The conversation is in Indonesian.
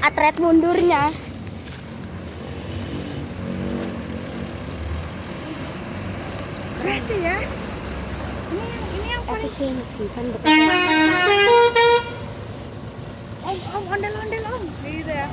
Atret mundurnya. Keras sih ya. Ini yang paling Efisiensi kan om ondel-ondel om gitu ya.